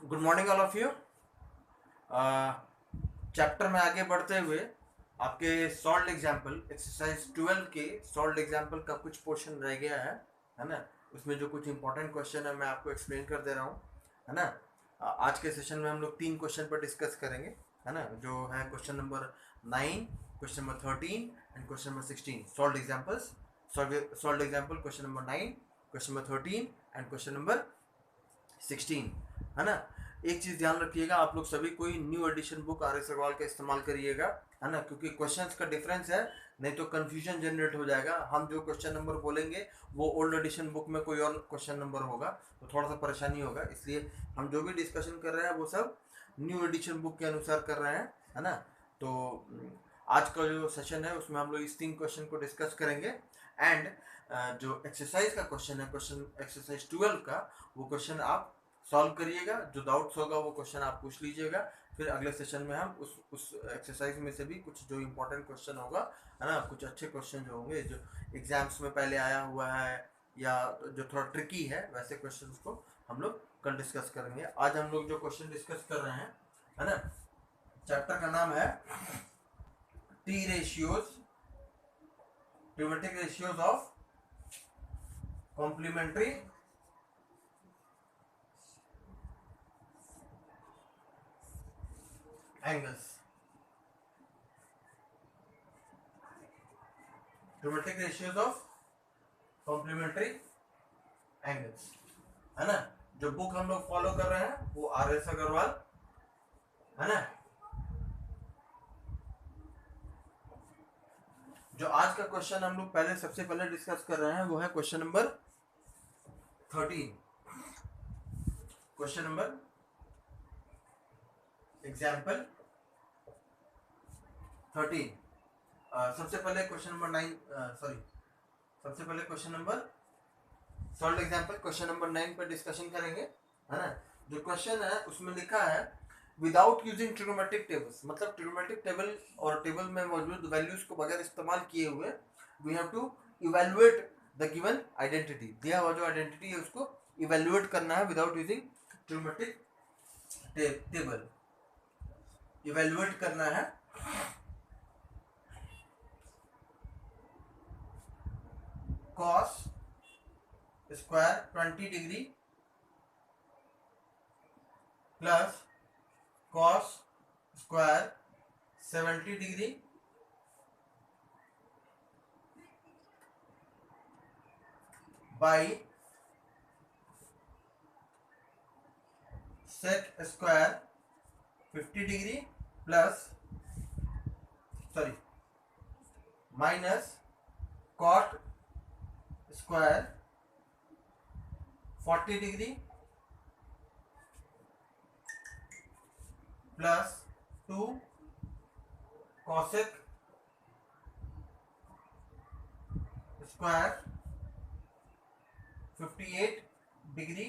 Good morning all of you. Chapter में आगे बढ़ते हुए आपके सॉल्व एग्जाम्पल एक्सरसाइज 12 के सॉल्व एग्जाम्पल का कुछ पोर्शन रह गया है ना। उसमें जो कुछ इंपॉर्टेंट क्वेश्चन है मैं आपको एक्सप्लेन कर दे रहा हूँ, है ना। आज के सेशन में हम लोग 3 क्वेश्चन पर डिस्कस करेंगे, है ना, जो है question number 9, question number 13 and question number 16। Solve examples, solve example question number 9, question number 13 and question number 16, है ना। एक चीज ध्यान रखिएगा, आप लोग सभी कोई new edition book R S Agarwal का इस्तेमाल करिएगा, है ना, क्योंकि क्वेश्चंस का डिफरेंस है, नहीं तो कंफ्यूजन जनरेट हो जाएगा। हम जो क्वेश्चन नंबर बोलेंगे वो ओल्ड एडिशन बुक में कोई और क्वेश्चन नंबर होगा, तो थोड़ा सा परेशानी होगा। इसलिए हम जो भी डिस्कशन कर रहे हैं वो सब न्यू एडिशन बुक के अनुसार कर रहे हैं, है ना। तो आज का जो सेशन है उसमें हम लोग इस 3 क्वेश्चन को डिस्कस करेंगे एंड जो एक्सरसाइज का क्वेश्चन है, क्वेश्चन एक्सरसाइज 12 का, वो क्वेश्चन आप सॉल्व करिएगा। जो डाउट्स होगा वो क्वेश्चन आप पूछ लीजिएगा। फिर अगले सेशन में हम उस एक्सरसाइज में से भी कुछ जो इंपॉर्टेंट क्वेश्चन होगा, है ना, कुछ अच्छे क्वेश्चन जो होंगे जो एग्जाम्स में पहले आया हुआ है या जो थोड़ा ट्रिकी है, वैसे क्वेश्चंस को हम लोग कल डिस्कस करेंगे। आज हम लोग जो क्वेश्चन डिस्कस कर रहे हैं, है ना, चैप्टर का नाम है T ratios, trigonometric ratios of complementary angles, trigonometric ratios of complementary angles, है ना। जो बुक हम लोग फॉलो कर रहे हैं वो आर एस अग्रवाल, है ना। जो आज का क्वेश्चन हम लोग पहले सबसे पहले डिस्कस कर रहे हैं वो है question number 13। Question number example 13। सबसे पहले क्वेश्चन नंबर 9, सबसे पहले question number solve example question number 9 पर डिस्कशन करेंगे, है ना। जो क्वेश्चन है उसमें लिखा है विदाउट यूजिंग ट्रिग्नोमेट्रिक टेबल्स, मतलब ट्रिग्नोमेट्रिक टेबल और टेबल में मौजूद वैल्यूज को बगैर इस्तेमाल किए हुए we have to evaluate the given identity. दिया हुआ जो आइडेंटिटी है उसको इवेलुएट करना है without using trigonometric table. Evaluate करना है cos square 20 degree plus cos square 70 degree by sec square 50 degree plus minus cot square 40 degree plus 2 cosec square 58 degree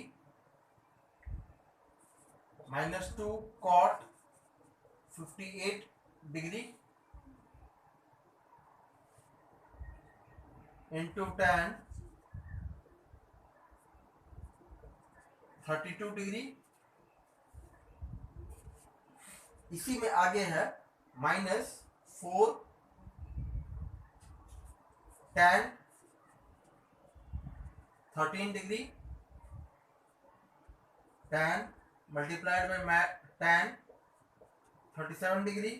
minus 2 cot 58 degree into tan 32 degree. इसी में आगे है minus 4 tan 13 degree, tan multiplied by tan 37 degree,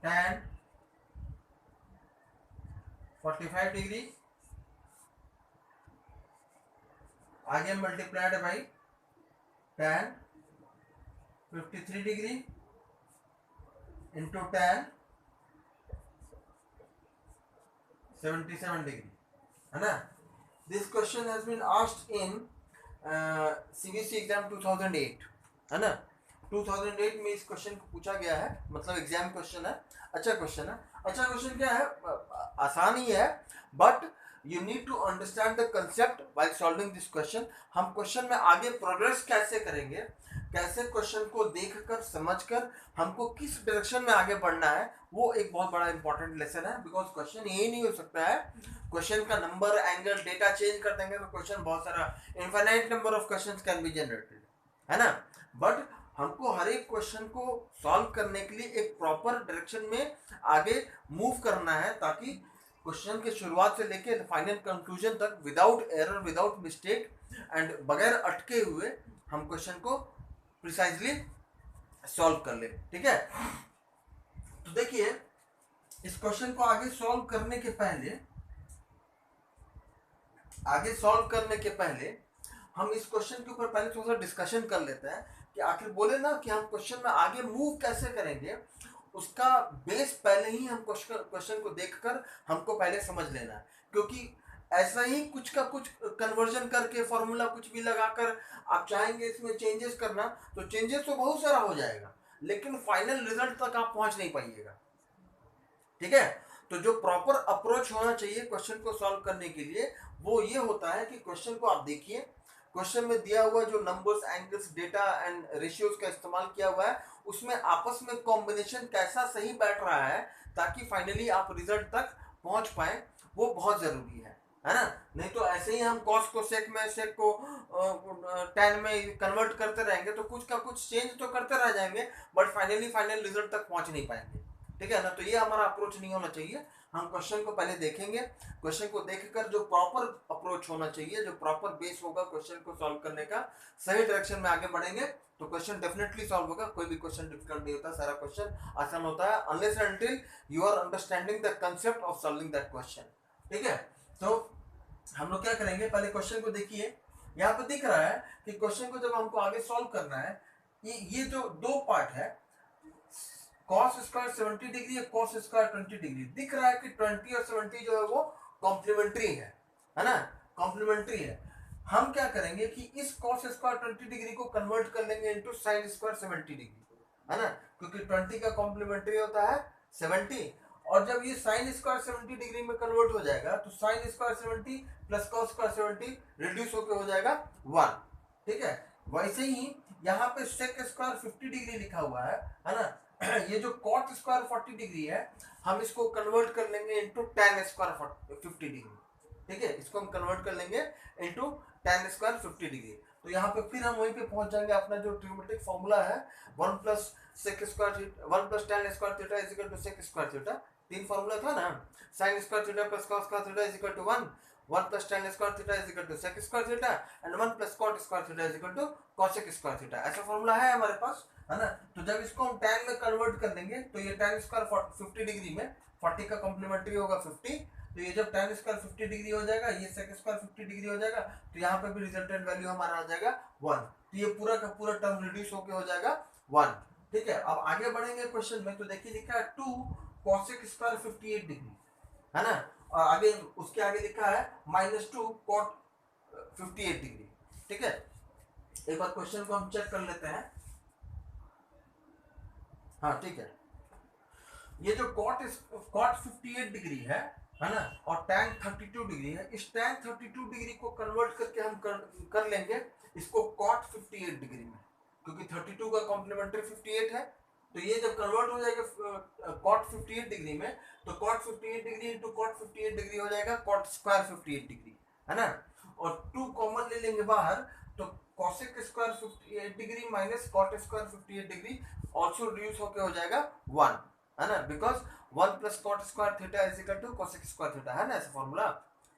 tan 45 degree, आगे multiplied by tan 53 degree into tan 77 degree, है ना। This question has been asked in CBSE exam 2008, है ना। 2008 में इस क्वेश्चन को पूछा गया है, मतलब एग्जाम क्वेश्चन है। अच्छा क्वेश्चन है। अच्छा क्वेश्चन क्या है, आसान ही है, but you need to understand the concept while solving this question. हम क्वेश्चन में आगे प्रोग्रेस कैसे करेंगे, कैसे क्वेश्चन को देखकर समझकर हमको किस डायरेक्शन में आगे बढ़ना है, वो एक बहुत बड़ा इंपॉर्टेंट लेसन है। बिकॉज क्वेश्चन ये नहीं हो सकता है, क्वेश्चन का नंबर एंगल डेटा चेंज कर देंगे तो क्वेश्चन बहुत सारा infinite number of questions can be generated, है ना। बट हमको हर एक क्वेश्चन को सॉल्व करने के लिए एक प्रॉपर डायरेक्शन में आगे मूव करना है, ताकि क्वेश्चन के शुरुआत से लेके फाइनल कंक्लूजन तक without error, without mistake and बगैर अटके हुए हम क्वेश्चन को प्रिसाइजली सॉल्व कर ले। ठीक है, तो देखिए इस क्वेश्चन को आगे सॉल्व करने के पहले हम इस क्वेश्चन के ऊपर पहले थोड़ा सा डिस्कशन कर लेते हैं कि आखिर बोले ना कि हम क्वेश्चन में आगे मूव कैसे करेंगे, उसका बेस पहले ही हम क्वेश्चन को देखकर हमको पहले समझ लेना है। क्योंकि ऐसा ही कुछ का कुछ कन्वर्जन करके फॉर्मूला कुछ भी लगाकर आप चाहेंगे इसमें चेंजेस करना, तो चेंजेस तो बहुत सारा हो जाएगा, लेकिन फाइनल रिजल्ट तक आप पहुंच नहीं पाइएगा। ठीक है, तो जो प्रॉपर अप्रोच होना चाहिए क्वेश्चन को सॉल्व करने के लिए वो ये होता है कि क्वेश्चन को आप देखिए, क्वेश्चन में दिया हुआ जो numbers, angles, data and ratios का इस्तेमाल किया हुआ है उसमें आपस में कॉम्बिनेशन कैसा सही बैठ रहा है, ताकि फाइनली आप रिजल्ट तक पहुंच पाए, वो बहुत जरूरी है ना। नहीं तो ऐसे ही हम कॉस को सेक में, सेक को टैन में कन्वर्ट करते रहेंगे तो कुछ का कुछ चेंज तो करते रह जाएंगे, बट फाइनल रिजल्ट तक पहुंच नहीं पाएंगे। ठीक है ना, तो ये हमारा अप्रोच नहीं होना चाहिए। हम क्वेश्चन को पहले देखेंगे, क्वेश्चन को देखकर जो प्रॉपर अप्रोच होना चाहिए, जो प्रॉपर बेस होगा क्वेश्चन को सॉल्व करने का, सही डायरेक्शन में आगे बढ़ेंगे तो क्वेश्चन डेफिनेटली सॉल्व होगा। कोई भी क्वेश्चन डिफिकल्ट नहीं होता, सारा क्वेश्चन आसान होता है unless and until you are understanding the concept of solving that question. ठीक है, तो हम लोग क्या करेंगे, पहले क्वेश्चन को देखिए। यहाँ पे दिख रहा है कि क्वेश्चन को जब हमको आगे सॉल्व करना है, ये जो दो पार्ट है, cos स्क्वायर 70 डिग्री है, cos स्क्वायर 20 डिग्री, दिख रहा है कि 20 और 70 जो है वो कॉम्प्लीमेंट्री है ना, कॉम्प्लीमेंट्री है। हम क्या करेंगे कि इस cos स्क्वायर 20 डिग्री को कन्वर्ट कर लेंगे इनटू sin स्क्वायर 70 डिग्री, है ना, क्योंकि 20 का कॉम्प्लीमेंट्री होता है 70, और जब ये sin स्क्वायर 70 डिग्री में कन्वर्ट हो जाएगा तो sin square 70 plus cos square 70 reduce होकर हो जाएगा 1। ठीक है, वैसे ही यहाँ पे sec स्क्वायर 50 डिग्री लिखा हुआ है ना, ये जो cot स्क्वायर 40 डिग्री है हम इसको कन्वर्ट कर लेंगे इनटू tan स्क्वायर 50 डिग्री। ठीक है, इसको हम कन्वर्ट कर लेंगे इनटू tan स्क्वायर 50 डिग्री। तो यहाँ पे फिर हम वहीं पे पहुंच जाएंगे, अपना जो ट्रिग्नोमेट्रिक फॉर्मूला है 1 plus sec square 1 plus tan square theta is equal to sec square theta, तीन फॉर्मूला था ना, sin square theta plus cos square theta is equal to 1 plus tan square theta is equal to sec square theta and 1 plus cot square theta is equal to cosec square theta, ऐसा formula है हमारे पास, है ना। तो जब इसको हम tan में कन्वर्ट कर देंगे तो ये tan स्क्वायर 50 डिग्री में 40 का कॉम्प्लीमेंट्री होगा 50, तो ये जब tan स्क्वायर 50 डिग्री हो जाएगा, ये sec स्क्वायर 50 डिग्री हो जाएगा, तो यहाँ पे भी रिजल्टेंट वैल्यू हमारा आ जाएगा 1, तो ये पूरा का पूरा टर्म रिड्यूस होके हो जाएगा 1। ठीक है, अब आगे बढ़ेंगे क्वेश्चन में, तो देखिए लिखा है 2 cosec स्क्वायर 58 डिग्री, है ना, और आगे उसके आगे लिखा है -2 cot 58 डिग्री। ठीक है, एक बार क्वेश्चन को हम चेक कर लेते हैं। हाँ ठीक है, ये जो cot 58 डिग्री है ना, और tan 32 डिग्री है, इस tan 32 डिग्री को कन्वर्ट करके हम कर लेंगे इसको cot 58 डिग्री में, क्योंकि 32 का कॉम्प्लीमेंट्री 58 है, तो ये जब कन्वर्ट हो जाएगा cot 58 डिग्री में, तो cot 58 degree into cot 58 degree हो जाएगा cot स्क्वायर 58 डिग्री, है ना, और 2 कॉमन ले लेंगे बाहर, तो cosec square 58 degree minus cot square 58 degree also reduce होके हो जाएगा 1, है ना, because 1 plus cot square theta is equal to cosec square theta, है ना, ऐसा फॉर्मूला,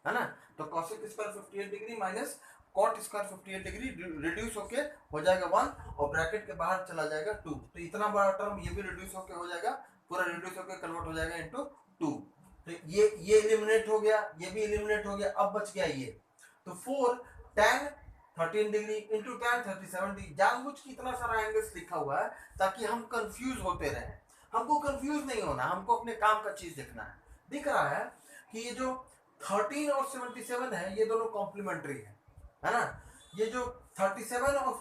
है ना। तो cosec square 58 degree minus cot square 58 degree reduce होके हो जाएगा 1, और ब्रैकेट के बाहर चला जाएगा 2, तो इतना बड़ा टर्म ये भी रिड्यूस होके हो जाएगा, पूरा रिड्यूस होके कन्वर्ट हो जाएगा इनटू 2, तो ये एलिमिनेट हो गया, ये भी एलिमिनेट हो गया, अब बच गया ये, तो 4 tan 13 degree into tan 37 degree, जानबूझ के इतना सारा एंगल्स लिखा हुआ है ताकि हम कंफ्यूज होते रहें, हमको कंफ्यूज नहीं होना, हमको अपने काम का चीज देखना है। दिख रहा है कि ये जो 13 और 77 है ये दोनों कॉम्प्लीमेंट्री है ना, ये जो 37 और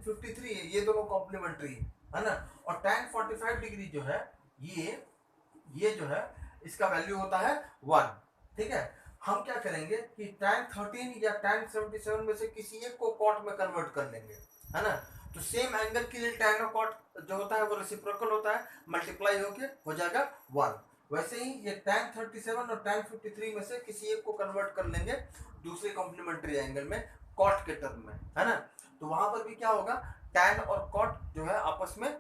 53 है ये दोनों कॉम्प्लीमेंट्री है ना, और tan 45 डिग्री जो है ये जो है इसका वैल्यू होता है 1। ठीक है, हम क्या करेंगे कि tan 13 या tan 77 में से किसी एक को cot में कन्वर्ट कर लेंगे, है ना, तो सेम एंगल के लिए tan और cot जो होता है वो रेसिप्रोकल होता है, मल्टीप्लाई होके हो जाएगा 1। वैसे ही ये tan 37 और tan 53 में से किसी एक को कन्वर्ट कर लेंगे दूसरे कॉम्प्लीमेंट्री एंगल में cot के टर्म में, है ना, तो वहां पर भी क्या होगा tan और cot जो है आपस में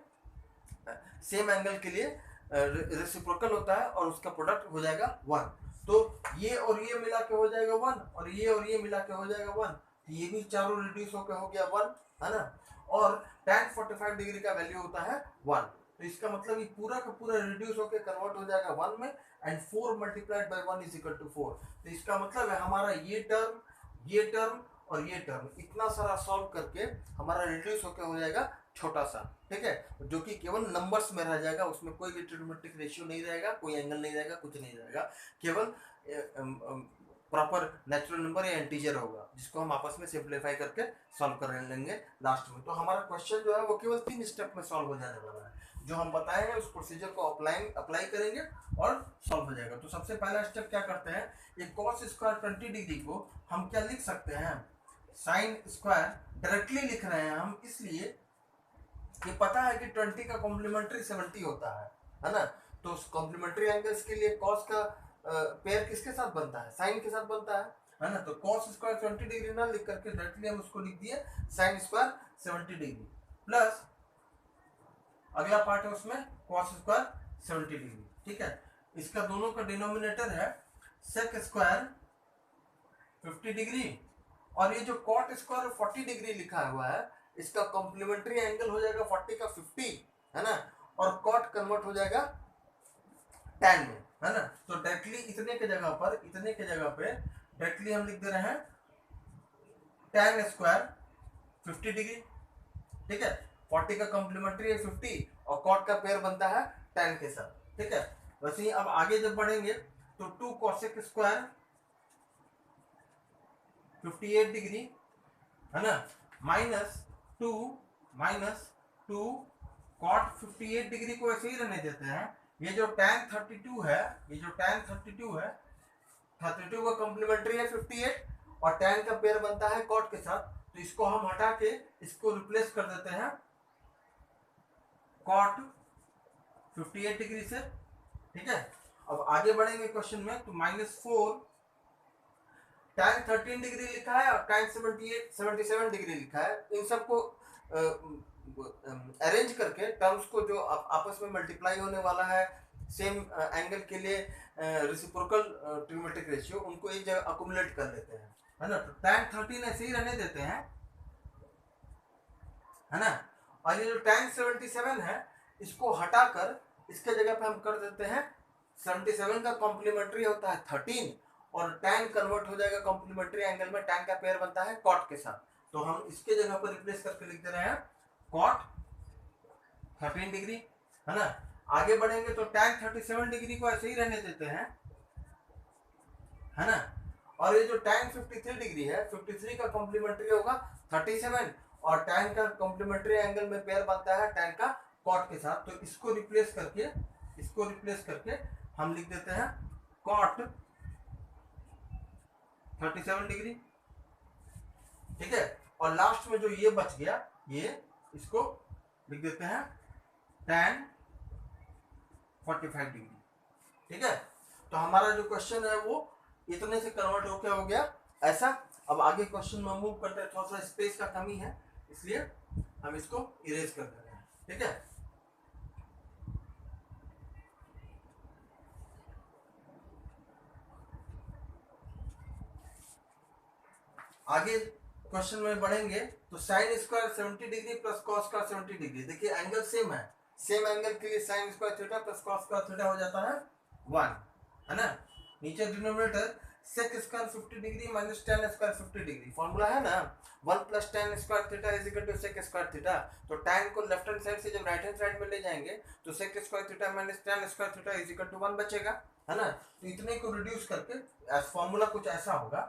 सेम एंगल के लिए रेसिप्रोकल होता है और उसका प्रोडक्ट हो जाएगा 1। तो ये और ये मिला के हो जाएगा 1 और ये मिला के हो जाएगा 1, तो ये भी चारों रिड्यूस होकर हो गया 1, है ना। और tan 45 डिग्री का वैल्यू होता है 1, तो इसका मतलब ये पूरा का पूरा रिड्यूस होकर कन्वर्ट हो जाएगा 1 में, and 4 multiplied by 1 is equal to 4। तो इसका मतलब है हमारा ये टर्म और ये टर्म इतना सारा सॉल्व करके हमारा रिड्यूस होकर हो जाएगा छोटा सा, ठीक है, जो कि केवल नंबर्स में रह जाएगा, उसमें कोई भी ट्रिग्नोमेट्रिक रेशियो नहीं रहेगा, कोई एंगल नहीं रहेगा, कुछ नहीं रहेगा, केवल प्रॉपर नेचुरल नंबर या इंटीजर होगा, जिसको हम आपस में सिंप्लीफाई करके सॉल्व कर लेंगे लास्ट में। तो हमारा क्वेश्चन जो है वो केवल 3 स्टेप में सॉल्व हो जाने वाला है। जो हम बताए हैं उस प्रोसीजर को अप्लाई करेंगे और सॉल्व हो जाएगा। तो सबसे पहला स्टेप क्या करते हैं, ये cos स्क्वायर 20 डिग्री को हम क्या लिख सकते हैं, साइन स्क्वायर डायरेक्टली लिख रहे हैं हम, इसलिए कि पता है कि 20 का कॉम्प्लीमेंट्री 70 होता है ना। तो कॉम्प्लीमेंट्री एंगल्स के लिए cos का पेयर किसके साथ बनता है, साइन के साथ बनता है ना। तो cos स्क्वायर 20 डिग्री ना लिख करके डायरेक्टली हम उसको लिख दिए साइन स्क्वायर 70 डिग्री, प्लस अगला पार्ट है उसमें cos स्क्वायर 70 डिग्री, ठीक है। इसका दोनों का डिनोमिनेटर है sec स्क्वायर 50 डिग्री, और ये जो cot स्क्वायर 40 डिग्री लिखा हुआ है इसका कॉम्प्लीमेंट्री एंगल हो जाएगा 40 का 50, है ना, और cot कन्वर्ट हो जाएगा tan में, है ना। तो डायरेक्टली इतने के जगह पे डायरेक्टली हम लिख दे रहे हैं tan स्क्वायर 50 डिग्री, ठीक है। 40 का कॉम्प्लीमेंट्री है 50 और cot का पेयर बनता है tan के साथ, ठीक है। वैसे ही अब आगे जब बढ़ेंगे तो 2 cosec स्क्वायर 58 डिग्री, है ना, माइनस टू cot 58 डिग्री को ऐसे ही रहने देते हैं। ये जो tan 32 है, 32 का कॉम्प्लीमेंट्री है 58 और tan का पेयर बनता है cot के साथ, तो इसको हम हटा के इसको रिप्लेस कर देते हैं cot 58 डिग्री से, ठीक है। अब आगे बढ़ेंगे क्वेश्चन में, तो -4 tan 13 डिग्री लिखा है और tan 77 डिग्री लिखा है। इन सबको अरेंज करके टर्म्स को जो आपस में मल्टीप्लाई होने वाला है सेम एंगल के लिए रेसिप्रोकल ट्रिग्नोमेट्रिक रेशियो, उनको एक जगह अकुमुलेट कर लेते हैं, है ना। तो tan 13 ऐसे ही रहने देते हैं, है ना। और ये जो tan 77 है इसको हटाकर इसके जगह पे हम कर देते हैं 77 का कॉम्प्लीमेंट्री होता है 13 और tan कन्वर्ट हो जाएगा कॉम्प्लीमेंट्री एंगल में, tan का पेयर बनता है cot के साथ, तो हम इसके जगह पर रिप्लेस करके लिख दे रहे हैं cot 13 डिग्री, है ना। आगे बढ़ेंगे तो tan 37 डिग्री को ऐसे ही रहने देते हैं, है ना। और ये जो tan 53 डिग्री है 53 का कॉम्प्लीमेंट्री होगा 37 और tan का कॉम्प्लीमेंट्री एंगल में पेयर बनता है tan का cot के साथ, तो इसको रिप्लेस करके हम लिख देते हैं cot 37 डिग्री, ठीक है। और लास्ट में जो ये बच गया ये इसको लिख देते हैं tan 45 डिग्री, ठीक है। तो हमारा जो क्वेश्चन है वो इतने से कन्वर्ट होकर हो गया ऐसा। अब आगे क्वेश्चन में मूव करते हैं, थोड़ा सा स्पेस का कमी है इसलिए हम इसको इरेज कर दे रहे हैं, ठीक है। आगे क्वेश्चन में बढ़ेंगे तो sine square 70 degree plus cos का 70 डिग्री, देखिए एंगल सेम है, सेम एंगल के लिए sine square theta plus cos का थीटा हो जाता है 1, है ना। नीचे denominator sec square 50 degree minus tan square 50 degree, formula है ना 1 plus tan square theta is equal to sec square theta. तो tan को लेफ्ट हैंड साइड से जब राइट हैंड साइड में ले जाएंगे तो sec square theta minus tan square theta is equal to 1 बचेगा, है ना। तो इतने को रिड्यूस करके फॉर्मूला कुछ ऐसा होगा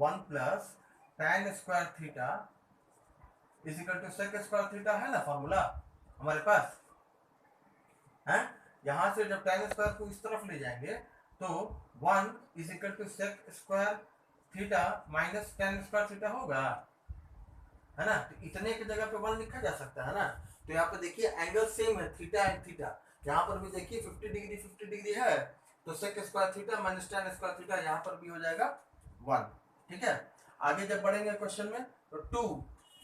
1 plus tan square theta is equal to sec square theta, है ना फॉर्मूला हमारे पास है। यहां से जब tan स्क्वायर को इस तरफ ले जाएंगे तो 1 is equal to sec square theta minus tan square theta होगा, है ना। तो इतने की जगह पे 1 लिखा जा सकता है ना। तो यहाँ पे देखिए एंगल सेम है थीटा एंड थीटा, यहाँ पर भी देखिए 50 डिग्री है, तो sec square theta minus tan square theta यहाँ पर भी हो जाएगा 1, ठीक है। आगे जब बढ़ेंगे क्वेश्चन में तो 2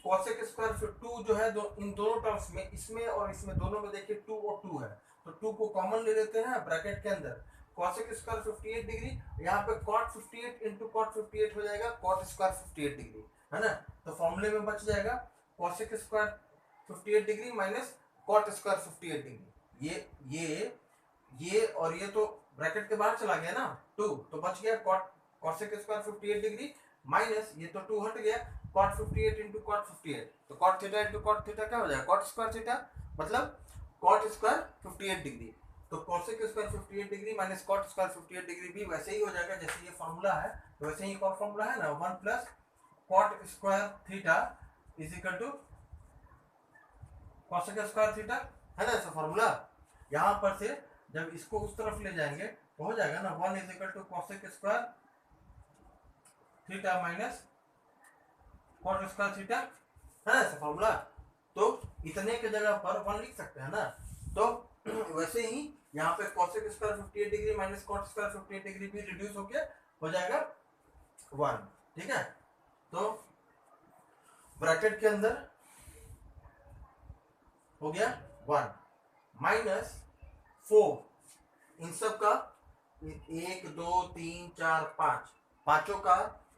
cosec स्क्वायर 2 जो है इन दोनों टर्म्स में, इसमें और इसमें दोनों में देखिए 2 और 2 है, तो 2 को कॉमन ले लेते हैं ब्रैकेट के अंदर, cosec स्क्वायर 58 डिग्री, यहाँ पे cot 58 इंटू cot 58 हो जाएगा cot स्क्वायर 58 डिग्री, है ना। तो फॉर्मूले में बच जाएगा cosec square 58 degree minus cot square 58 degree. ये और ये तो ब्रैकेट के बाहर चला गया ना 2, तो बच गया cosec स्क्वायर 58 डिग्री माइनस ये तो 2 हट गया cot 58 इंटू cot 58, तो cot theta into cot theta क्या हो जाएगा cot स्क्वायर थीटा, मतलब cot स्क्वायर 58 डिग्री। तो cosec square 58 degree minus cot square 58 degree भी वैसे ही हो जाएगा जैसे ये फॉर्मूला है, तो वैसे ही एक और फॉर्मूला है ना 1 plus cot square theta is equal to cosec square theta, है ना ऐसा फॉर्मूला। यहाँ पर से जब इसको उस तरफ ले जाएंगे तो हो जाएगा ना 1 is equal to cosec square theta minus cot square theta, है ना ऐसा फॉर्मूला। तो इतने के जगह पर 1 लिख सकते हैं ना, तो वैसे ही यहाँ पे cosec square 58 degree minus cot square 58 degree भी रिड्यूस होके हो जाएगा 1, ठीक है। तो ब्रैकेट के अंदर हो गया 1 माइनस 4, इन सब का 1 2 3 4 5 पांचों का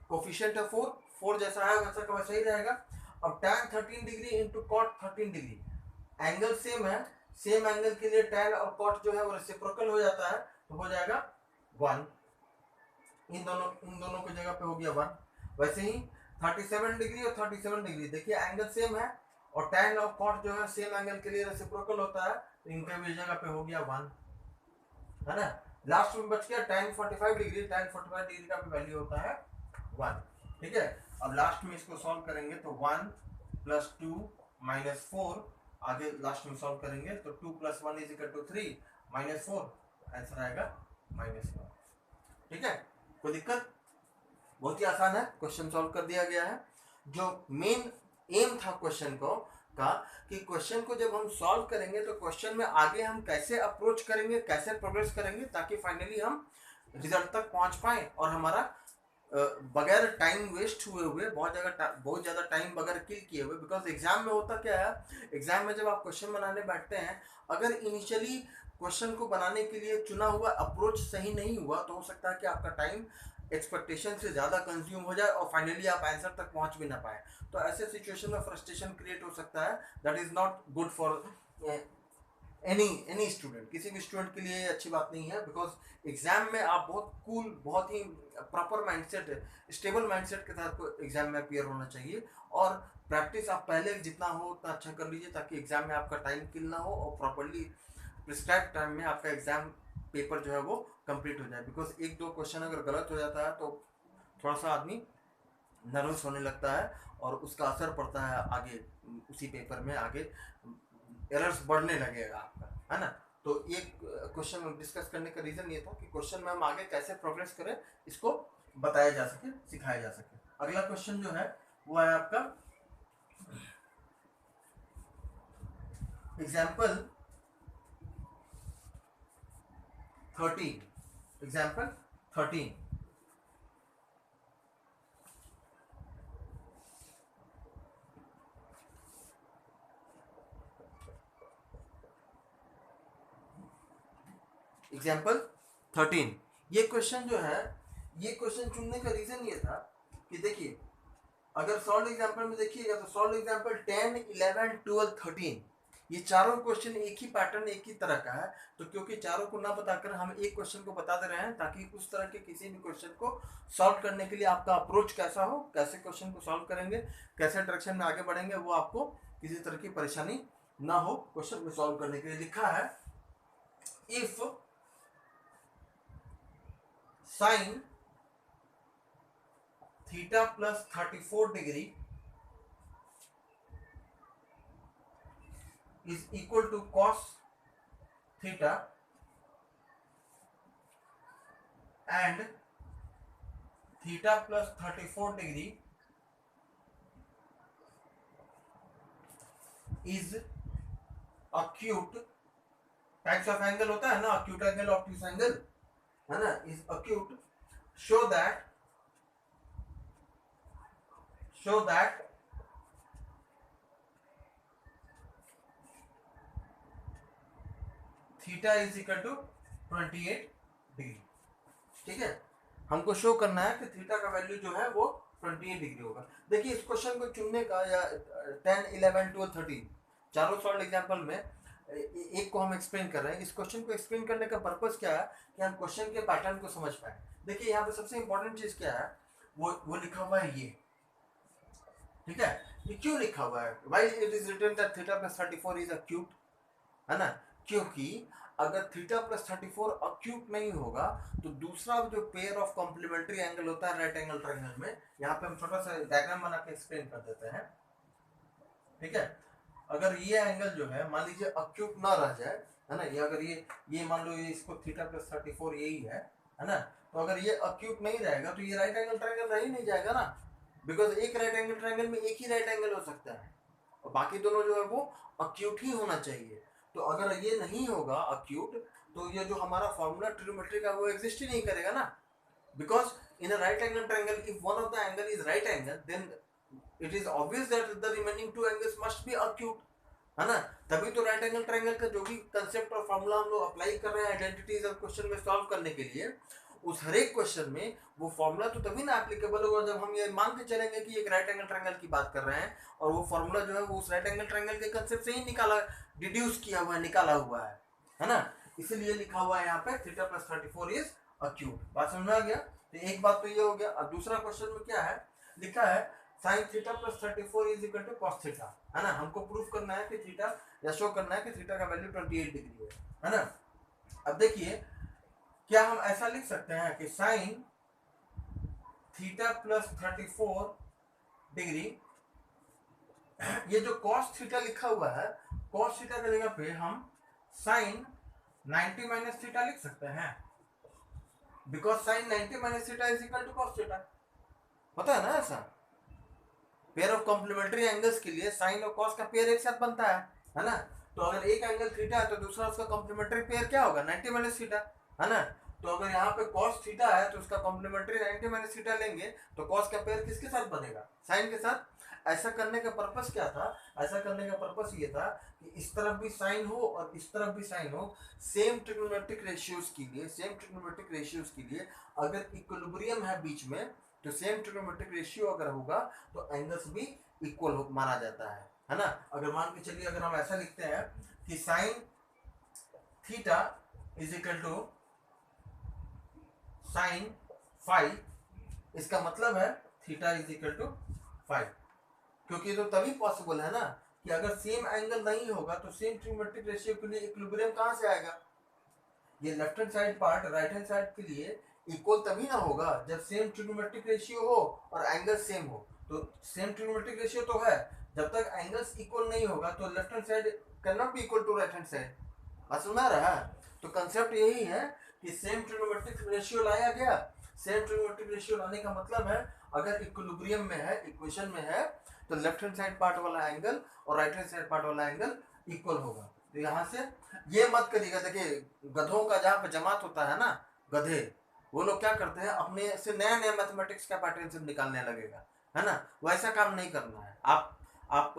कोफिशिएंट है 4 जैसा है वैसा का वैसा ही रहेगा। अब tan 13 degree into cot 13 degree, angle same है, सेम एंगल के लिए tan और cot जो है वो रेसिप्रोकल हो जाता है, तो हो जाएगा 1, इन दोनों की जगह पे हो गया 1। वैसे ही 37 डिग्री और 37 डिग्री देखिए एंगल सेम है और tan और cot जो है सेम एंगल के लिए रेसिप्रोकल होता है, तो इनके भी जगह पे हो गया 1, है ना। लास्ट में बच गया tan 45 डिग्री, tan 45 डिग्री का भी वैल्यू होता है 1, ठीक है। अब लास्ट में इसको सॉल्व करेंगे तो 1 प्लस 2 माइनस 4, आगे लास्ट में सॉल्व करेंगे तो 2 plus 1 is equal to 3 minus 4, answer आएगा -1, ठीक है। कोई दिक्कत? बहुत ही आसान है, क्वेश्चन सॉल्व कर दिया गया है। जो मेन एम था क्वेश्चन को का कि क्वेश्चन को जब हम सॉल्व करेंगे तो क्वेश्चन में आगे हम कैसे अप्रोच करेंगे, कैसे प्रोग्रेस करेंगे, ताकि फाइनली हम रिजल्ट तक पहुंच पाए और हमारा बगैर टाइम वेस्ट हुए बहुत ज़्यादा टाइम बगैर किल किए हुए। बिकॉज एग्जाम में होता क्या है, एग्जाम में जब आप क्वेश्चन बनाने बैठते हैं, अगर इनिशियली क्वेश्चन को बनाने के लिए चुना हुआ अप्रोच सही नहीं हुआ तो हो सकता है कि आपका टाइम एक्सपेक्टेशन से ज़्यादा कंज्यूम हो जाए और फाइनली आप आंसर तक पहुंच भी ना पाए। तो ऐसे सिचुएशन में फ्रस्ट्रेशन क्रिएट हो सकता है, that is not good for any student, किसी भी स्टूडेंट के लिए अच्छी बात नहीं है। बिकॉज एग्जाम में आप बहुत कूल, बहुत ही प्रॉपर माइंडसेट, स्टेबल माइंडसेट के साथ एग्जाम में अपीयर होना चाहिए, और प्रैक्टिस आप पहले जितना हो उतना अच्छा कर लीजिए ताकि एग्जाम में आपका टाइम किल ना हो और प्रॉपरली प्रिस्क्राइब टाइम में आपका एग्जाम पेपर जो है वो कंप्लीट हो जाए। बिकॉज 1-2 क्वेश्चन अगर गलत हो जाता है तो थोड़ा सा आदमी नर्वस होने लगता है और उसका असर पड़ता है आगे उसी पेपर में, आगे एरर्स बढ़ने लगेगा आपका, है ना। तो ये क्वेश्चन डिस्कस करने का रीज़न ये था कि क्वेश्चन में हम आगे कैसे प्रोग्रेस करें इसको बताया जा सके, सिखाया जा सके। अगला क्वेश्चन जो है वो है आपका एग्जाम्पल 13। Example 13, example 13। ये क्वेश्चन जो है, ये क्वेश्चन चुनने का रीज़न ये था कि देखिए अगर सॉल्व एग्जाम्पल में देखिएगा तो सॉल्व एग्जाम्पल 10, 11, 12, 13 ये चारों क्वेश्चन एक ही पैटर्न, एक ही तरह का है। तो क्योंकि चारों को ना बताकर हम एक क्वेश्चन को बता दे रहे हैं ताकि उस तरह के किसी भी क्वेश्चन को सॉल्व करने के लिए आपका अप्रोच कैसा हो, कैसे क्वेश्चन को सॉल्व करेंगे, कैसे डायरेक्शन में आगे बढ़ेंगे, वो आपको किसी तरह की परेशानी ना हो क्वेश्चन में सॉल्व करने के लिए। लिखा है if sin theta plus 34 degree is equal to cos theta and theta plus 34 degree is acute, types of angle होता है ना, acute angle, obtuse angle, है ना, is acute, show that theta is equal to 28 degree. ठीक है, हमको show करना है कि थीटा का वैल्यू जो है वो 28 डिग्री होगा। देखिए इस क्वेश्चन को चुनने का या 10, 11, 12, 13 चारों सॉल्व एग्जाम्पल में एक को हम एक्सप्लेन कर रहे हैं। इस क्वेश्चन को एक्सप्लेन करने का पर्पस क्या है कि हम क्वेश्चन के पैटर्न को समझ पाए। देखिए यहाँ पे सबसे इंपॉर्टेंट चीज क्या है, वो लिखा हुआ है ये। ठीक है, ये क्यों लिखा हुआ है, why it is written that theta plus 34 is acute, है ना? क्योंकि अगर थीटा प्लस 34 अक्यूट नहीं होगा तो दूसरा जो पेयर ऑफ कॉम्प्लीमेंट्री एंगल होता है राइट एंगल ट्रायंगल में, यहाँ पे हम छोटा सा डायग्राम बना के एक्सप्लेन कर देते हैं। ठीक है, अगर ये एंगल जो है मान लीजिए अक्यूट ना रह जाए, है ना, ये अगर ये मान लो ये इसको थीटा प्लस 34 यही है ना, तो अगर ये अक्यूट नहीं रहेगा तो ये राइट एंगल ट्रायंगल रह ही नहीं जाएगा ना, बिकॉज एक राइट एंगल ट्रायंगल में एक ही राइट एंगल हो सकता है और बाकी दोनों जो है वो अक्यूट ही होना चाहिए। तो अगर ये नहीं होगा अक्यूट तो ये जो हमारा फॉर्मूला ट्रिग्नोमेट्री का वो एग्जिस्ट ही नहीं करेगा ना, because in a right angle triangle if one of the angle is right angle then it is obvious that the remaining two angles must be acute, है ना। तभी तो राइट एंगल ट्रायंगल का जो भी कंसेप्ट और फॉर्मूला हम लोग अप्लाई कर रहे हैं आइडेंटिटीज और क्वेश्चन में सॉल्व करने के लिए, उस हर एक क्वेश्चन में वो फॉर्मूला तो तभी ना एप्लीकेबल होगा जब हम ये मान के चलेंगे कि एक राइट एंगल ट्रायंगल की बात कर रहे हैं और वो फॉर्मूला जो है वो उस राइट एंगल ट्रायंगल के कंसेप्ट से ही निकाला, डिड्यूस किया हुआ है, निकाला हुआ है ना। इसीलिए लिखा हुआ है यहाँ पे थीटा प्लस 34 इज अक्यूट। बात समझ में आ गया? तो एक बात तो ये हो गया। अब दूसरा क्वेश्चन में क्या है लिखा है, sine theta plus 34 is equal to cos theta, है ना। हमको प्रूफ करना है कि थीटा या शो करना है कि थीटा का वैल्यू 28 डिग्री है ना। अब देखिए क्या हम ऐसा लिख सकते हैं कि साइन थीटा प्लस 34 डिग्री, ये जो कॉस थीटा लिखा हुआ है, कॉस थीटा की जगह पे हम साइन 90 माइनस थीटा लिख सकते हैं, because sine 90 minus theta is equal to cos theta. पता है ना ऐसा, पेयर ऑफ कॉम्प्लीमेंट्री एंगल्स के लिए साइन और कॉस का पेयर एक साथ बनता है ना। तो अगर एक एंगल थीटा है तो दूसरा उसका कॉम्प्लीमेंट्री पेयर क्या होगा, 90 माइनस थीटा, है ना। तो अगर यहाँ पे कॉस थीटा है तो उसका कॉम्प्लीमेंट्री 90 माइनस थीटा लेंगे तो कॉस का पेयर किसके साथ बनेगा, साइन के साथ। ऐसा करने का पर्पस क्या था, ऐसा करने का पर्पस ये था कि इस तरफ भी साइन हो और इस तरफ भी साइन हो, सेम ट्रिग्नोमेट्रिक रेशियोज के लिए, सेम ट्रिग्नोमेट्रिक रेशियोज के लिए अगर इक्विलिब्रियम है बीच में तो सेम ट्रिग्नोमेट्रिक रेशियो अगर होगा तो एंगल्स भी इक्वल माना जाता है ना। अगर मान के चलिए अगर हम ऐसा लिखते हैं कि sine theta is equal to sine five, इसका मतलब है थीटा इज इक्वल टू 5, क्योंकि तो तभी पॉसिबल है ना कि अगर सेम एंगल नहीं होगा तो सेम ट्रिग्नोमेट्रिक रेशियो के लिए इक्विलिब्रियम कहां से आएगा। ये left hand side part right hand side के लिए इक्वल तभी ना होगा जब सेम ट्रिग्नोमेट्रिक रेशियो हो और एंगल सेम हो। तो सेम ट्रिग्नोमेट्रिक रेशियो तो है, जब तक एंगल्स इक्वल नहीं होगा तो left hand side can not be equal to right hand side. बात समझ आ रहा है? तो कंसेप्ट यही है कि सेम ट्रिग्नोमेट्रिक रेशियो लाया गया। सेम ट्रिग्नोमेट्रिक रेशियो लाने का मतलब है अगर इक्विलिब्रियम में है, इक्वेशन में है, तो लेफ्ट हैंड साइड पार्ट वाला एंगल और राइट हैंड साइड पार्ट वाला एंगल इक्वल होगा। तो यहाँ से ये मत करिएगा, देखिए गधों का जहाँ पे जमात होता है ना, गधे वो लोग क्या करते हैं अपने से नया नया मैथमेटिक्स का पैटर्न से निकालने लगेगा, है ना। वैसा काम नहीं करना है। आप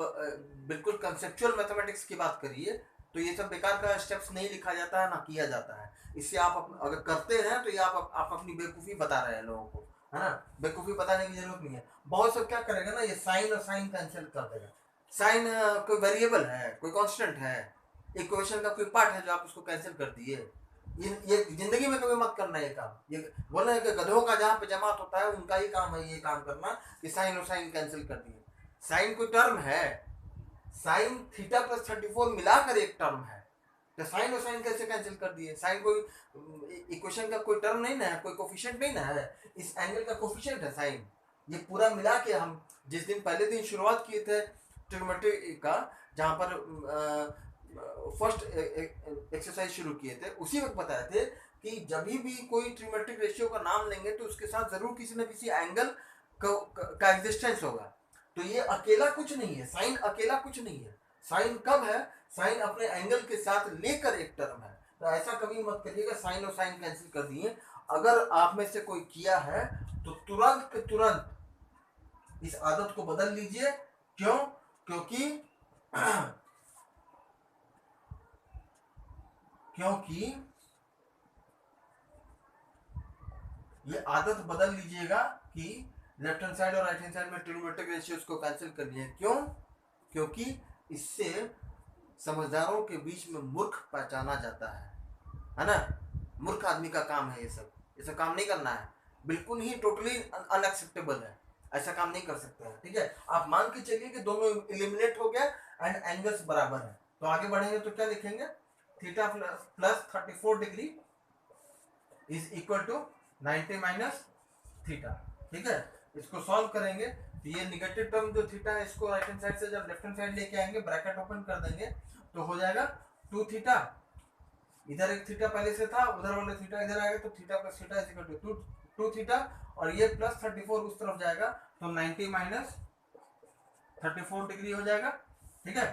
बिल्कुल कंसेप्चुअल मैथमेटिक्स की बात करिए, तो ये सब बेकार का स्टेप्स नहीं लिखा जाता है ना किया जाता है। इससे आप अगर करते हैं तो ये आप अपनी बेवकूफ़ी बता रहे हैं लोगों को, है ना। बेवकूफ़ी बताने की जरूरत नहीं है। बहुत सब क्या करेगा ना, ये साइन और साइन कैंसिल कर देगा। साइन कोई वेरिएबल है, कोई कांस्टेंट है, इक्वेशन का कोई पार्ट है जो आप उसको कैंसिल कर दिए। ये जिंदगी में कभी मत करना ये काम। ये बोले कि गधों का जहाँ पे जमात होता है उनका ही काम है ये काम करना कि साइन और साइन कैंसिल कर दिए। साइन कोई टर्म है, साइन थीटा प्लस 34 मिलाकर एक टर्म है, तो साइन और साइन कैसे कैंसिल कर दिए। साइन कोई इक्वेशन का कोई टर्म नहीं ना है, कोई कोफिशिएंट नहीं ना है, इस एंगल का कोफिशिएंट है साइन। ये पूरा मिला के हम जिस दिन पहले दिन शुरुआत किए थे ट्रिग्नोमेट्री का, जहाँ पर फर्स्ट एक्सरसाइज शुरू किए थे, उसी वक्त बताए थे कि जब भी कोई ट्रिग्नोमेट्रिक रेशियो का नाम लेंगे तो उसके साथ जरूर किसी न किसी एंगल का एग्जिस्टेंस होगा। तो ये अकेला कुछ नहीं है, साइन अकेला कुछ नहीं है। साइन कब है, साइन अपने एंगल के साथ लेकर एक टर्म है। तो ऐसा कभी मत करिएगा साइन और साइन कैंसिल कर दिए। अगर आप में से कोई किया है तो तुरंत के तुरंत इस आदत को बदल लीजिए। क्यों? क्योंकि ये आदत बदल लीजिएगा कि लेफ्ट हैंड साइड और राइट हैंड साइड में ट्रिग्नोमेट्रिक रेशियोज को कैंसिल करनी है। क्यों? क्योंकि इससे समझदारों के बीच में मूर्ख पहचाना जाता है ना। मूर्ख आदमी का काम है ये सब काम नहीं करना है, बिल्कुल ही टोटली अनएक्सेप्टेबल है, ऐसा काम नहीं कर सकते हैं। ठीक है, आप मान के चलिए कि दोनों एलिमिनेट हो गया एंड एंगल्स बराबर है, तो आगे बढ़ेंगे तो क्या लिखेंगे, theta plus 34 degree is equal to 90 minus theta. ठीक है, इसको सॉल्व करेंगे तो ये निगेटिव टर्म जो थीटा है इसको राइट हैंड साइड से जब लेफ्ट हैंड साइड लेके आएंगे, ब्रैकेट ओपन कर देंगे तो हो जाएगा 2 थीटा, इधर एक थीटा पहले से था, उधर वाले थीटा इधर आएगा तो theta plus theta is equal to 2 theta, और ये प्लस 34 उस तरफ जाएगा तो 90 माइनस 34 डिग्री हो जाएगा। ठीक है,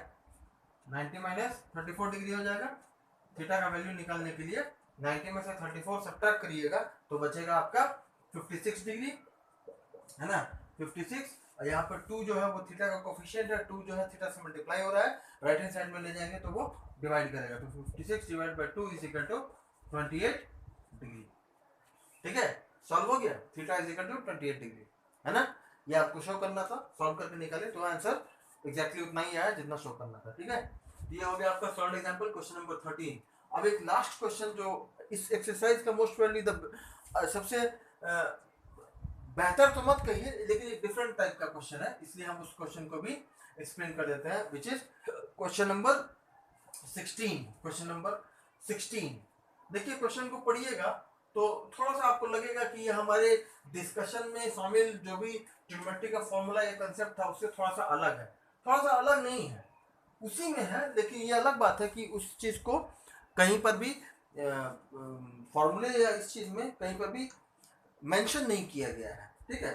90 माइनस 34 डिग्री हो जाएगा। थीटा का वैल्यू निकालने के लिए 90 में से 34 सब्ट्रैक्ट करिएगा तो बचेगा आपका 56 डिग्री, है ना, 56। और यहाँ पर 2 जो है वो थीटा का कोफिशिएंट है, 2 जो है थीटा से मल्टीप्लाई हो रहा है, राइट हैंड साइड में ले जाएंगे तो वो डिवाइड करेगा, तो 56 divide by 2 is equal to 28 degree. ठीक है, सॉल्व हो गया, theta is equal to 28 degree, है ना। ये आपको शो करना था, सॉल्व करके निकाले तो आंसर एग्जैक्टली उतना ही आया जितना शो करना था। ठीक है, ये हो गया आपका सॉल्व एग्जांपल क्वेश्चन नंबर 13। अब एक लास्ट क्वेश्चन जो इस एक्सरसाइज का मोस्ट प्रोबेबली सबसे बेहतर तो मत कहिए, लेकिन एक डिफरेंट टाइप का क्वेश्चन है, इसलिए हम उस क्वेश्चन को भी एक्सप्लेन कर देते हैं, which is question number 16। Question number 16 देखिए, क्वेश्चन को पढ़िएगा तो थोड़ा सा आपको लगेगा कि ये हमारे डिस्कशन में शामिल जो भी ट्रिग्नोमेट्री का फॉर्मूला या कंसेप्ट था उससे थोड़ा सा अलग है। थोड़ा सा अलग नहीं है, उसी में है, लेकिन ये अलग बात है कि उस चीज को कहीं पर भी फॉर्मूले या इस चीज में कहीं पर भी मेंशन नहीं किया गया है। ठीक है,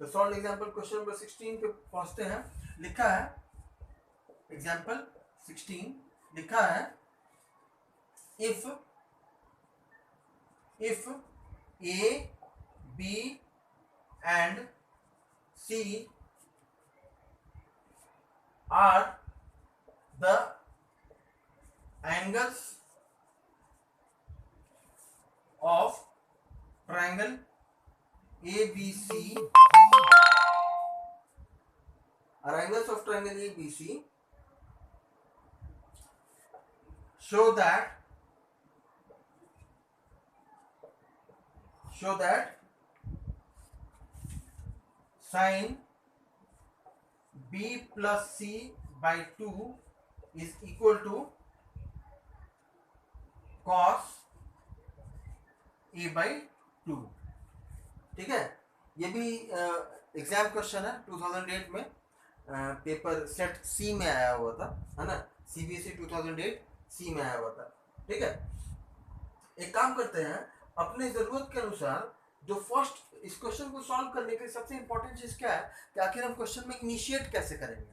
तो सॉल्व एग्जांपल क्वेश्चन नंबर 16 पे पहुंचते हैं। लिखा है एग्जांपल 16, लिखा है if A, B and C are the angles of triangle ABC, are angles of triangle ABC, show that sin B plus C by 2 is equal to cos A by 2। ठीक है, ये भी एग्जाम क्वेश्चन है 2008 में, paper set सी में आया हुआ था, है ना, CBSE 2008 सी में आया हुआ था। ठीक है, एक काम करते हैं, अपने जरूरत के अनुसार जो फर्स्ट इस क्वेश्चन को सॉल्व करने के लिए सबसे इंपॉर्टेंट चीज क्या है कि आखिर हम क्वेश्चन में इनिशिएट कैसे करेंगे।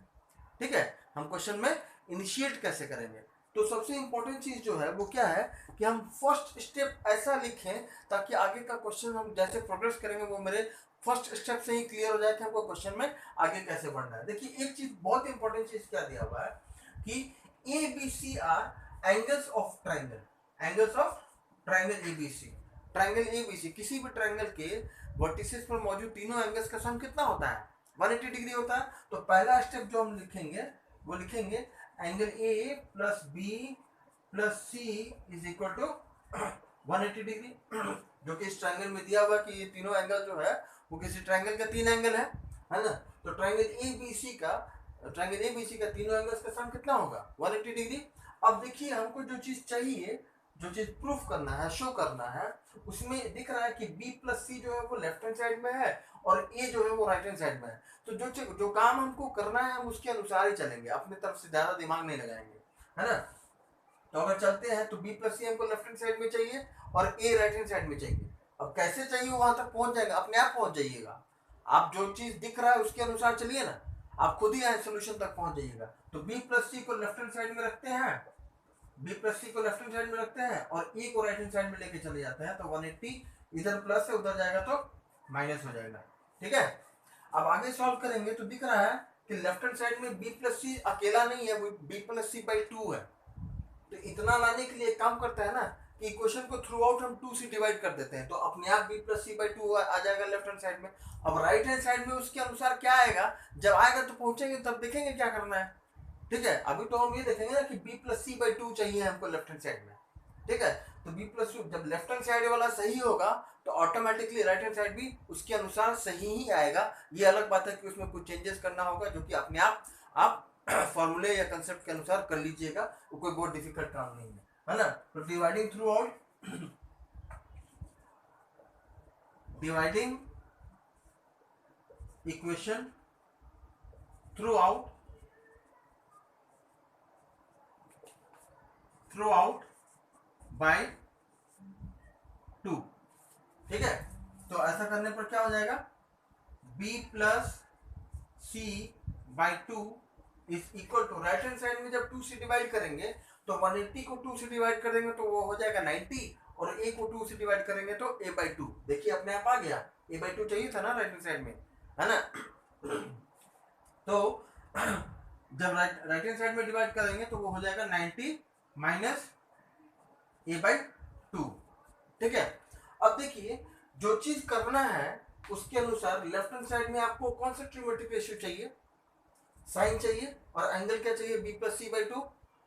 ठीक है, हम क्वेश्चन में इनिशिएट कैसे करेंगे, तो सबसे इंपॉर्टेंट चीज जो है वो क्या है कि हम फर्स्ट स्टेप ऐसा लिखें ताकि आगे का क्वेश्चन हम जैसे प्रोग्रेस करेंगे वो मेरे फर्स्ट स्टेप से ही क्लियर हो जाए कि हमको क्वेश्चन में आगे कैसे बढ़ना है। देखिए, एक चीज बहुत इंपॉर्टेंट चीज क्या दिया हुआ है कि ABC are angles of triangle, angles of triangle ABC। Triangle ABC, किसी भी ट्राइंगल के वर्टिसेस पर मौजूद तीनों एंगल्स का सम कितना होता है, 180 डिग्री होता है। तो पहला स्टेप जो हम लिखेंगे वो लिखेंगे angle A plus B plus C is equal to 180 degree, जो कि इस ट्राइंगल में दिया हुआ कि ये तीनों एंगल जो है वो किसी ट्राइंगल का 3 एंगल है ना। तो ट्राइंगल ABC का तीनों एंगल्स का सम कितना होगा, 180 डिग्री। अब देखिए, हमको जो चीज चाहिए, जो चीज प्रूफ करना है, शो करना है, उसमें दिख रहा है कि B प्लस C जो है वो लेफ्ट हैंड साइड में है और A जो है वो राइट हैंड साइड में है। तो जो काम हमको करना है हम उसके अनुसार ही चलेंगे, अपनी तरफ से ज्यादा दिमाग नहीं लगाएंगे, है ना। तो अगर चलते हैं तो B प्लस C हमको लेफ्ट हैंड साइड में चाहिए और A राइट हैंड साइड में चाहिए। अब कैसे चाहिए वहां तक पहुंच जाएगा, अपने आप पहुंच जाइएगा, आप जो चीज दिख रहा है उसके अनुसार चलिए ना, आप खुद ही सोल्यूशन तक पहुंच जाइएगा। तो B प्लस C को लेफ्ट हैंड साइड में रखते हैं, B प्लस C को लेफ्ट हैंड साइड में रखते हैं और A को राइट हैंड साइड में लेके चले जाते हैं। तो 180 इधर प्लस है, उधर जाएगा तो माइनस हो जाएगा। ठीक है, अब आगे सॉल्व करेंगे तो दिख रहा है कि लेफ्ट हैंड साइड में B प्लस C अकेला नहीं है, वो B प्लस C बाई 2 है। तो इतना लाने के लिए एक काम करता है ना कि इक्वेशन को थ्रू आउट हम 2 से डिवाइड कर देते हैं, तो अपने आप b प्लस सी बाई 2 आ जाएगा लेफ्ट हैंड साइड में। अब राइट हैंड साइड में उसके अनुसार क्या आएगा, जब आएगा तो पहुंचेंगे तब देखेंगे क्या करना है। ठीक है, अभी तो हम ये देखेंगे ना कि b प्लस सी बाई 2 चाहिए हमको लेफ्ट हैंड साइड में। ठीक है, तो b प्लस जब लेफ्ट हैंड साइड वाला सही होगा तो ऑटोमेटिकली राइट हैंड साइड भी उसके अनुसार सही ही आएगा। ये अलग बात है कि उसमें कुछ चेंजेस करना होगा, जो कि अपने आप फॉर्मूले या कंसेप्ट के अनुसार कर लीजिएगा, वो कोई बहुत डिफिकल्ट काम नहीं है ना। तो dividing through out, dividing equation through out by 2। ठीक है, तो ऐसा करने पर क्या हो जाएगा, b plus c by 2 is equal to, right hand side में जब 2 से डिवाइड करेंगे तो 180 को 2 से डिवाइड कर देंगे तो वो हो जाएगा 90, और a को 2 से डिवाइड करेंगे तो a बाई 2। देखिए अपने आप आ गया, a बाई 2 चाहिए था ना राइट हैंड साइड में, है ना। तो जब राइट हैंड साइड में डिवाइड करेंगे तो वो हो जाएगा 90 माइनस a बाई 2। ठीक है, अब देखिए जो चीज करना है उसके अनुसार लेफ्ट हैंड साइड में आपको कौन सा ट्रिग्नोमेट्रिक रेशियो चाहिए, साइन चाहिए, और एंगल क्या चाहिए, b प्लस सी बाई 2।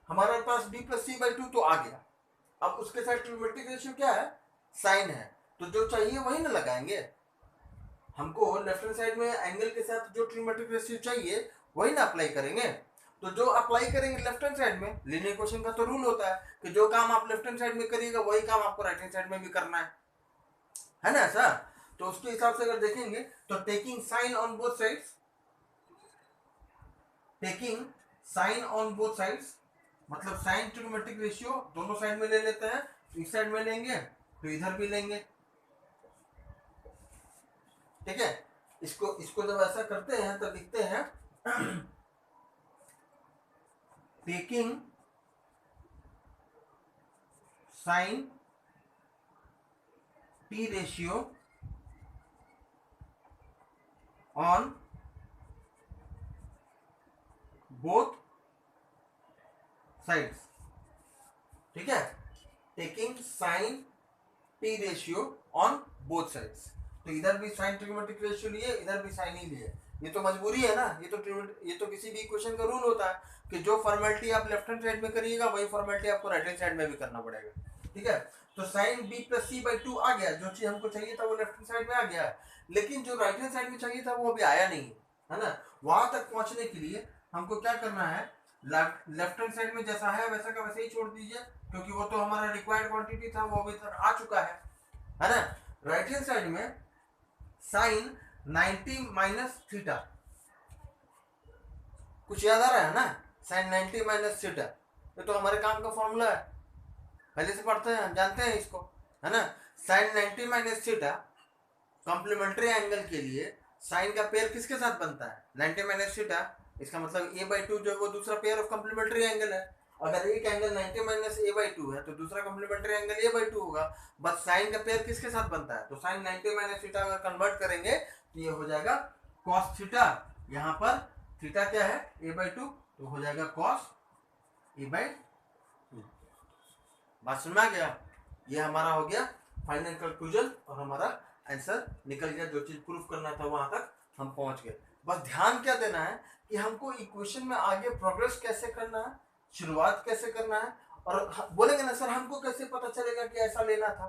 हमारे पास b प्लस सी बाई 2 तो आ गया। अब उसके साथ ट्रिग्नोमेट्रिक रेशियो क्या है, साइन है, तो जो चाहिए वही ना लगाएंगे हमको। लेफ्ट हैंड साइड में एंगल के साथ जो ट्रिग्नोमेट्रिक रेशियो चाहिए वही ना अप्लाई करेंगे। तो जो अप्लाई करेंगे लेफ्ट हैंड साइड में, लीनियर इक्वेशन का तो रूल होता है कि जो काम आप लेफ्ट हैंड साइड में करिएगा वही काम आपको राइट हैंड साइड में भी करना है ना ऐसा। तो उसके हिसाब से अगर देखेंगे तो taking sine on both sides, taking sine on both sides मतलब साइन ट्रिग्नोमेट्रिक रेशियो दोनों साइड में ले लेते हैं, इस साइड में लेंगे तो इधर भी लेंगे। ठीक है, इसको जब ऐसा करते हैं तो लिखते हैं taking sine t ratio on both sides. ठीक है, taking sine t ratio on both sides, तो इधर भी साइन ट्रिग्नोमेट्रिक रेशियो लिए, इधर भी साइन ही लिए। ये तो मजबूरी है ना, ये तो किसी भी इक्वेशन का रूल होता है कि जो फॉर्मेलिटी आप लेफ्ट हैंड साइड में करिएगा वही फॉर्मेलिटी आपको राइट हैंड साइड में भी करना पड़ेगा। ठीक है, तो sine b plus c by 2 आ गया, जो चीज हमको चाहिए था वो लेफ्ट हैंड साइड में आ गया, लेकिन जो राइट हैंड साइड में चाहिए था वो अभी आया नहीं है ना। वहां तक पहुंचने के लिए हमको क्या करना है, लेफ्ट हैंड साइड में जैसा है वैसा का वैसे ही छोड़ दीजिए, क्योंकि वो तो हमारा रिक्वायर्ड क्वांटिटी था, वो अभी तक आ चुका है ना। राइट हैंड साइड में साइन 90 माइनस थीटा, कुछ याद आ रहा है ना, साइन 90 माइनस थीटा, ये तो हमारे काम का फॉर्मूला है, पहले से पढ़ते हैं, हम जानते हैं इसको, है ना। Sine 90 minus theta complementary angle के लिए साइन का पेयर किसके साथ बनता है, 90 माइनस थीटा, इसका मतलब a बाई 2 जो है वो दूसरा पेयर ऑफ कॉम्प्लीमेंट्री एंगल है। अगर एक एंगल 90 माइनस a बाई 2 है तो दूसरा कॉम्प्लीमेंट्री एंगल a बाई 2 होगा, बस साइन का पेयर किसके साथ बनता है, तो साइन 90 माइनस थीटा अगर कन्वर्ट करेंगे तो ये हो जाएगा कॉस थीटा, यहाँ पर थीटा क्या है a बाई 2, तो हो जाएगा कॉस a बाई 2। बात समझ में आ गया, ये हमारा हो गया फाइनल कंक्लूजन और हमारा आंसर निकल गया, जो चीज प्रूफ करना था वहां तक हम पहुंच गए। बस ध्यान क्या देना है कि हमको इक्वेशन में आगे प्रोग्रेस कैसे करना है, शुरुआत कैसे करना है, और बोलेंगे ना सर हमको कैसे पता चलेगा कि ऐसा लेना था,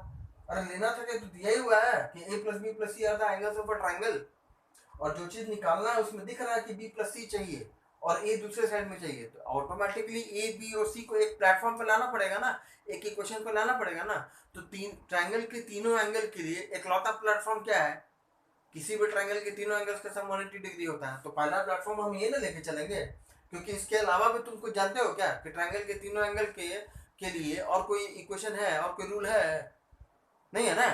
अरे लेना था क्या, तो दिया ही हुआ है कि a plus b plus c are the angles of a triangle, और जो चीज निकालना है उसमें दिख रहा है कि b प्लस सी चाहिए और a दूसरे साइड में चाहिए, तो ऑटोमेटिकली a b और c को एक प्लेटफॉर्म पे लाना पड़ेगा ना, एक इक्वेशन पे लाना पड़ेगा ना। तो तीन ट्रायंगल के तीनों एंगल के लिए एकलौता प्लेटफॉर्म क्या है, किसी भी ट्रायंगल के तीनों एंगल्स का सम 180 डिग्री होता है, तो पहला प्लेटफॉर्म हम ये ना लेके चलेंगे, क्योंकि इसके अलावा भी तुम कुछ जानते हो क्या कि ट्रायंगल के तीनों एंगल के लिए और कोई इक्वेशन है और कोई रूल है, नहीं है ना।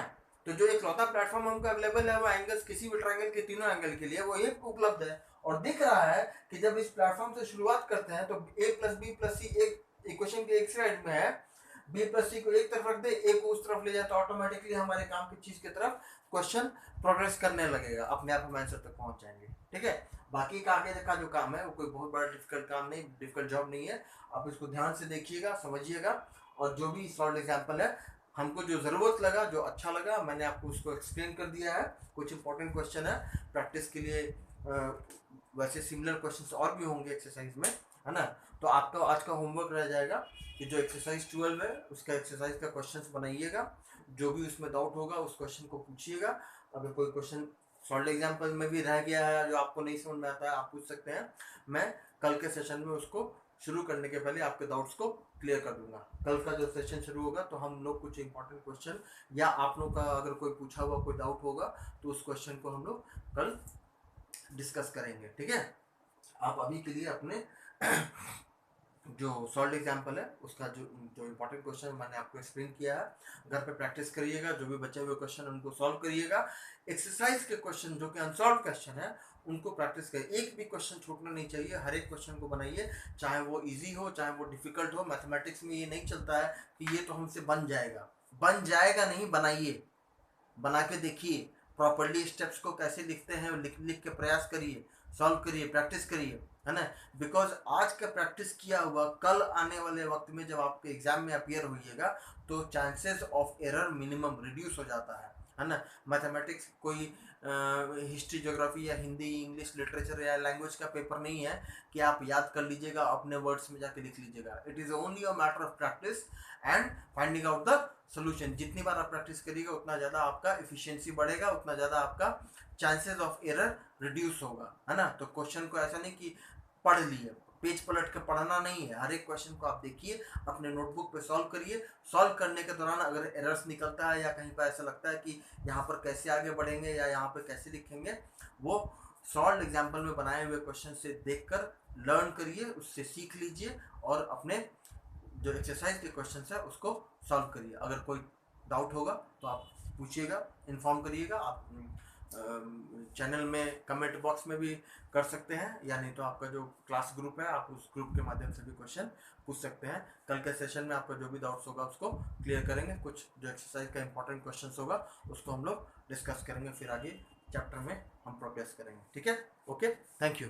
तो जो एकलौता प्लेटफॉर्म हमको अवेलेबल है वो एंगल्स किसी भी ट्रायंगल के तीनों एंगल के लिए वो ये उपलब्ध है, और दिख रहा है कि जब इस प्लेटफॉर्म से शुरुआत करते हैं तो a प्लस बी प्लस सी एक इक्वेशन के एक साइड में है, b प्लस सी को एक तरफ रख दे, a को उस तरफ ले जाए, तो ऑटोमेटिकली हमारे काम की चीज की तरफ क्वेश्चन प्रोग्रेस करने लगेगा, अपने आप हम आंसर तक पहुंच जाएंगे। ठीक है, बाकी का आगे का जो काम है वो कोई बहुत बड़ा डिफिकल्ट काम नहीं, डिफिकल्ट जॉब नहीं है। आप इसको ध्यान से देखिएगा, समझिएगा, और जो भी सॉल्व एग्जाम्पल है, हमको जो ज़रूरत लगा, जो अच्छा लगा, मैंने आपको उसको एक्सप्लेन कर दिया है। कुछ इंपॉर्टेंट क्वेश्चन है प्रैक्टिस के लिए, वैसे सिमिलर क्वेश्चंस और भी होंगे एक्सरसाइज में, है ना। तो आपका आज का होमवर्क रह जाएगा कि जो एक्सरसाइज 12 है उसका एक्सरसाइज का क्वेश्चंस बनाइएगा, जो भी उसमें डाउट होगा उस क्वेश्चन को पूछिएगा। अगर कोई क्वेश्चन सॉल्व एग्जाम्पल में भी रह गया है जो आपको नहीं समझ में आता है, आप पूछ सकते हैं। मैं कल के सेशन में उसको शुरू करने के पहले आपके डाउट्स को क्लियर कर दूंगा। कल का जो सेशन शुरू होगा तो हम लोग कुछ इंपॉर्टेंट क्वेश्चन, या आप लोग का अगर कोई पूछा हुआ कोई डाउट होगा तो उस क्वेश्चन को हम लोग कल डिस्कस करेंगे, ठीक है। आप अभी के लिए अपने जो सॉल्व एग्जाम्पल है उसका जो जो इम्पोर्टेंट क्वेश्चन मैंने आपको एक्सप्लेन किया है, घर पे प्रैक्टिस करिएगा, जो भी बचे हुए क्वेश्चन उनको सॉल्व करिएगा। एक्सरसाइज के क्वेश्चन जो कि अनसॉल्व क्वेश्चन है उनको प्रैक्टिस करिए, एक भी क्वेश्चन छूटना नहीं चाहिए, हर एक क्वेश्चन को बनाइए, चाहे वो इजी हो चाहे वो डिफिकल्ट हो। मैथमेटिक्स में ये नहीं चलता है कि ये तो हमसे बन जाएगा, बन जाएगा नहीं, बनाइए, बना के देखिए, प्रॉपरली स्टेप्स को कैसे लिखते हैं लिख लिख के प्रयास करिए, सॉल्व करिए, प्रैक्टिस करिए, है ना। बिकॉज आज का प्रैक्टिस किया हुआ कल आने वाले वक्त में जब आपके एग्जाम में अपियर होइएगा तो chances of error minimum reduce हो जाता है ना। मैथमेटिक्स कोई हिस्ट्री, ज्योग्राफी या हिंदी, इंग्लिश, लिटरेचर या लैंग्वेज का पेपर नहीं है कि आप याद कर लीजिएगा, अपने वर्ड्स में जाके लिख लीजिएगा। It is only a matter of practice and finding out the solution. जितनी बार आप प्रैक्टिस करिएगा उतना ज़्यादा आपका एफिशिएंसी बढ़ेगा, उतना ज़्यादा आपका चांसेस ऑफ एरर रिड्यूस होगा, है ना। तो क्वेश्चन को ऐसा नहीं कि पढ़ लिए, पेज पलट के पढ़ना नहीं है, हर एक क्वेश्चन को आप देखिए, अपने नोटबुक पे सॉल्व करिए। सॉल्व करने के दौरान अगर एरर्स निकलता है या कहीं पर ऐसा लगता है कि यहाँ पर कैसे आगे बढ़ेंगे या यहाँ पर कैसे लिखेंगे, वो सॉल्व एग्जाम्पल में बनाए हुए क्वेश्चन से देखकर लर्न करिए, उससे सीख लीजिए और अपने जो एक्सरसाइज के क्वेश्चन है उसको सॉल्व करिए। अगर कोई डाउट होगा तो आप पूछिएगा, इन्फॉर्म करिएगा। आप चैनल में कमेंट बॉक्स में भी कर सकते हैं, या नहीं तो आपका जो क्लास ग्रुप है आप उस ग्रुप के माध्यम से भी क्वेश्चन पूछ सकते हैं। कल के सेशन में आपका जो भी डाउट्स होगा उसको क्लियर करेंगे, कुछ जो एक्सरसाइज का इंपॉर्टेंट क्वेश्चन होगा उसको हम लोग डिस्कस करेंगे, फिर आगे चैप्टर में हम प्रोग्रेस करेंगे, ठीक है। Okay, thank you.